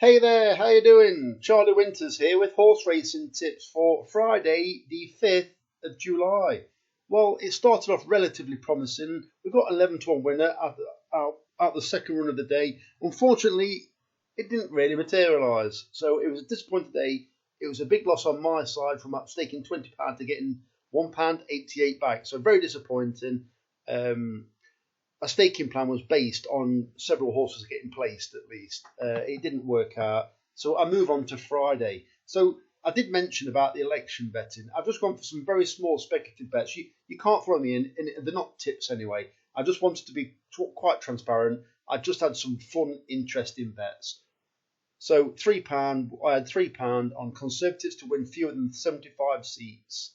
Hey there, how you doing? Charlie Winters here with horse racing tips for Friday, the 5th of July. Well, it started off relatively promising. We've got 11 to 1 winner out the second run of the day. Unfortunately, it didn't really materialise. So it was a disappointing day. It was a big loss on my side from staking £20 to getting £1.88 back. So very disappointing. A staking plan was based on several horses getting placed at least. It didn't work out. So I move on to Friday. So I did mention about the election betting. I've just gone for some very small speculative bets. You can't follow me in, and they're not tips anyway. I just wanted to be quite transparent. I just had some fun, interesting bets. So £3, I had £3 on Conservatives to win fewer than 75 seats.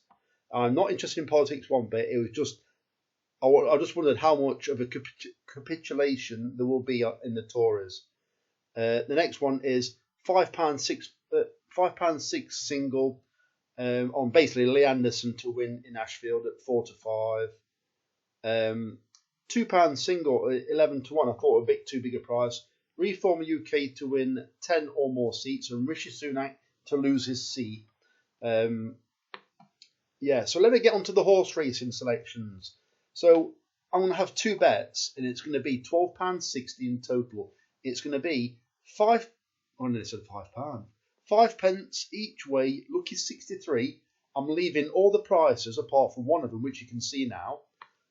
I'm not interested in politics one bit. It was just I just wondered how much of a capitulation there will be in the Tories. The next one is £5.6 single on basically Lee Anderson to win in Ashfield at 4 to 5. £2 single at 11 to 1. I thought a bit too big a price. Reform UK to win 10 or more seats and Rishi Sunak to lose his seat. So let me get onto the horse racing selections. So I'm going to have two bets, and it's going to be £12.60 in total. It's going to be £5 pence each way. Lucky 63. I'm leaving all the prices apart from one of them, which you can see now,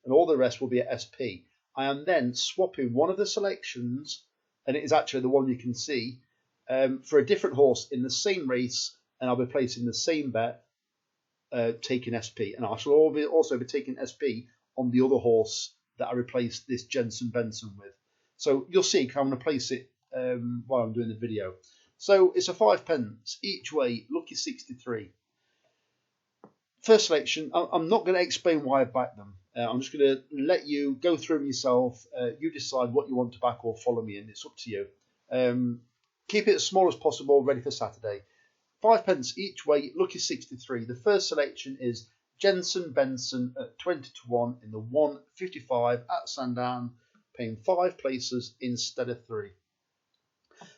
and all the rest will be at SP. I am then swapping one of the selections, and it is actually the one you can see, for a different horse in the same race, and I'll be placing the same bet, taking SP, and I shall also be taking SP on the other horse that I replaced this Jensen Benson with. So you'll see I'm going to place it while I'm doing the video. So it's a 5 pence each way, lucky 63. First selection, I'm not going to explain why I backed them. I'm just going to let you go through them yourself. You decide what you want to back or follow me in. It's up to you. Keep it as small as possible, ready for Saturday. 5 pence each way, lucky 63. The first selection is Jensen Benson at 20 to 1 in the 155 at Sandown, paying 5 places instead of 3.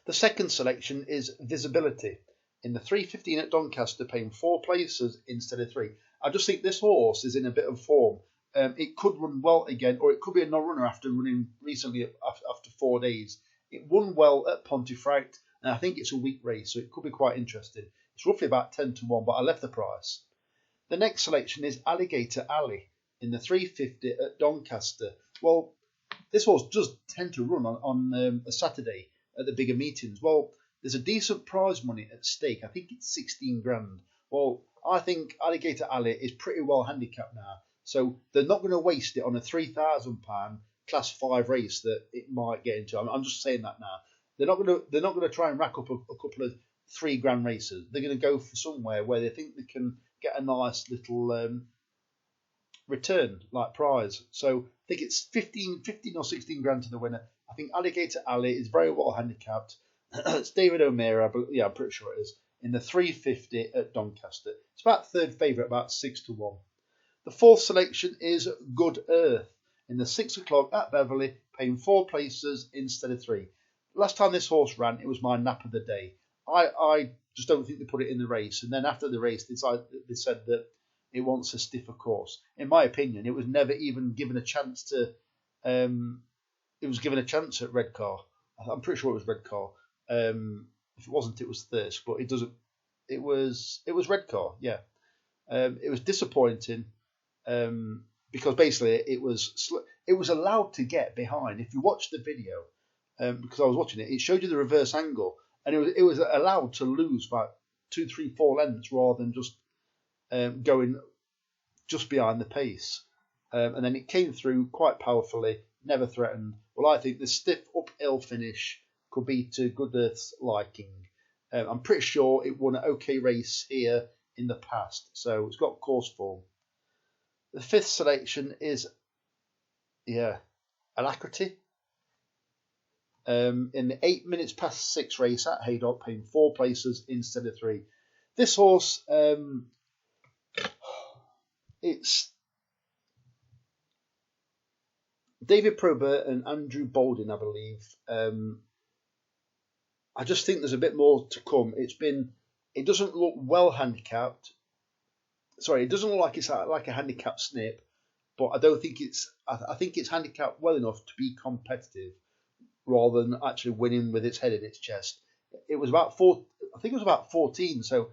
The second selection is Visibility in the 315 at Doncaster, paying 4 places instead of 3. I just think this horse is in a bit of form. It could run well again, or it could be a no-runner after running recently after 4 days. It won well at Pontefract, and I think it's a weak race, so it could be quite interesting. It's roughly about 10 to 1, but I left the price. The next selection is Alligator Alley in the 350 at Doncaster. Well, this horse does tend to run on a Saturday at the bigger meetings. Well, there's a decent prize money at stake. I think it's 16 grand. Well, I think Alligator Alley is pretty well handicapped now. So they're not going to waste it on a £3,000 Class 5 race that it might get into. I'm just saying that now. They're not going to try and rack up a couple of £3 grand races. They're going to go for somewhere where they think they can get a nice little return, like prize. So I think it's 15 or 16 grand to the winner. I think Alligator Alley is very well handicapped. It's David O'Meara, but yeah, I'm pretty sure it is. In the 350 at Doncaster. It's about third favourite, about 6 to 1. The fourth selection is Good Earth in the 6 o'clock at Beverley, paying 4 places instead of 3. Last time this horse ran, it was my nap of the day. I just don't think they put it in the race. And then after the race, they said that it wants a stiffer course. In my opinion, it was never even given a chance to. It was given a chance at Redcar. I'm pretty sure it was Redcar. If it wasn't, it was Thirsk. But it doesn't. It was Redcar. Yeah. It was disappointing because basically it was allowed to get behind. If you watch the video, because I was watching it, it showed you the reverse angle. And it was allowed to lose about 2, 3, 4 lengths rather than just going just behind the pace. And then it came through quite powerfully, never threatened. Well, I think the stiff uphill finish could be to Good Earth's liking. I'm pretty sure it won an okay race here in the past, so it's got course form. The fifth selection is, Alacrity. In the 8 minutes past 6 race at Haydock, paying 4 places instead of 3. This horse, it's David Probert and Andrew Baldwin, I believe, I just think there's a bit more to come. It doesn't look well handicapped. Sorry, it doesn't look like it's like a handicapped snip, but I don't think it's. I think it's handicapped well enough to be competitive, rather than actually winning with its head in its chest. It was about I think it was about 14. So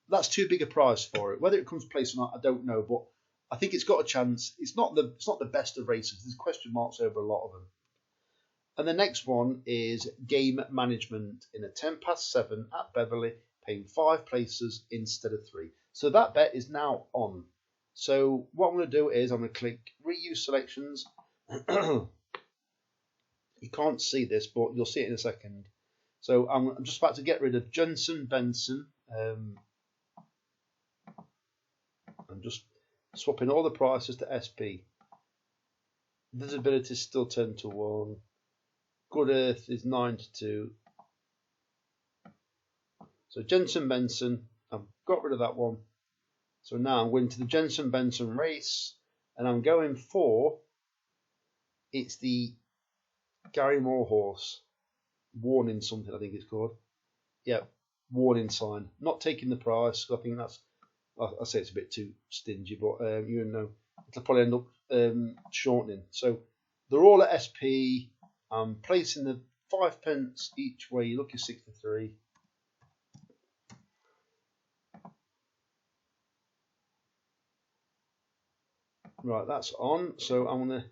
that's too big a price for it. Whether it comes place or not, I don't know, but I think it's got a chance. It's not the best of races. There's question marks over a lot of them. And the next one is game management in a 10 past 7 at Beverley, paying 5 places instead of 3. So that bet is now on. So what I'm going to do is I'm going to click reuse selections. You can't see this, but you'll see it in a second. So I'm just about to get rid of Jensen Benson. I'm just swapping all the prices to SP. Visibility is still 10 to 1. Good Earth is 9 to 2. So Jensen Benson, I've got rid of that one. So now I'm going to the Jensen Benson race, and I'm going for, it's the Gary Moore horse. Warning something, I think it's called. Yeah, warning sign. Not taking the price. I think that's, I say it's a bit too stingy, but you know, it'll probably end up shortening. So they're all at SP. I'm placing the 5 pence each way. You're looking 63. Right, that's on. So I'm gonna.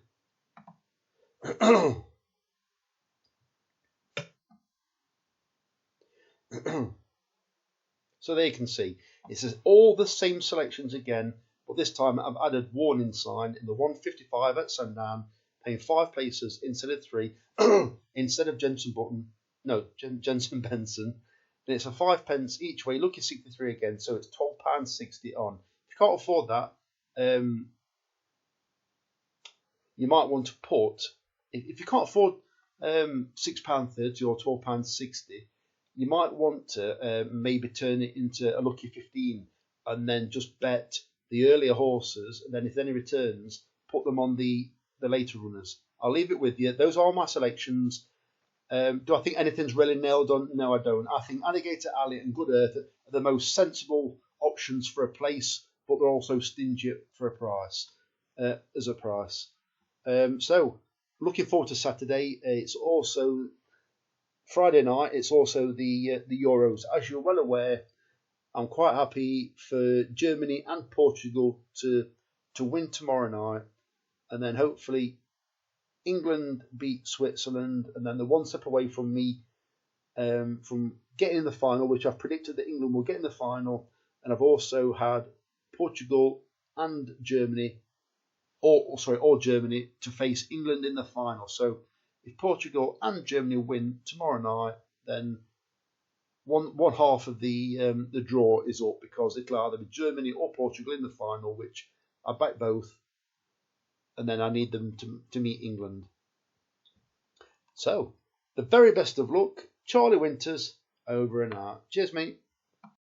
So there you can see it says all the same selections again, but this time I've added warning sign in the 155 at Sundown, paying 5 places instead of 3, instead of Jensen Benson. And it's a 5 pence each way, looking 63 again, so it's £12.60 on. If you can't afford that, you might want to put, if you can't afford £6.30 or £12.60, you might want to maybe turn it into a lucky 15 and then just bet the earlier horses, and then if any returns, put them on the later runners. I'll leave it with you. Those are my selections. Do I think anything's really nailed on? No, I don't. I think Alligator Alley and Good Earth are the most sensible options for a place, but they're also stingy for a price, as a price. So looking forward to Saturday. It's also Friday night. It's also the Euros. As you're well aware, I'm quite happy for Germany and Portugal to win tomorrow night, and then hopefully England beat Switzerland, and then they're one step away from me from getting in the final, which I've predicted that England will get in the final. And I've also had Portugal and Germany, or Germany, to face England in the final. So if Portugal and Germany win tomorrow night, then one half of the draw is up, because it'll either be Germany or Portugal in the final, which I back both, and then I need them to meet England. So the very best of luck. Charlie Winters, over and out. Cheers, mate.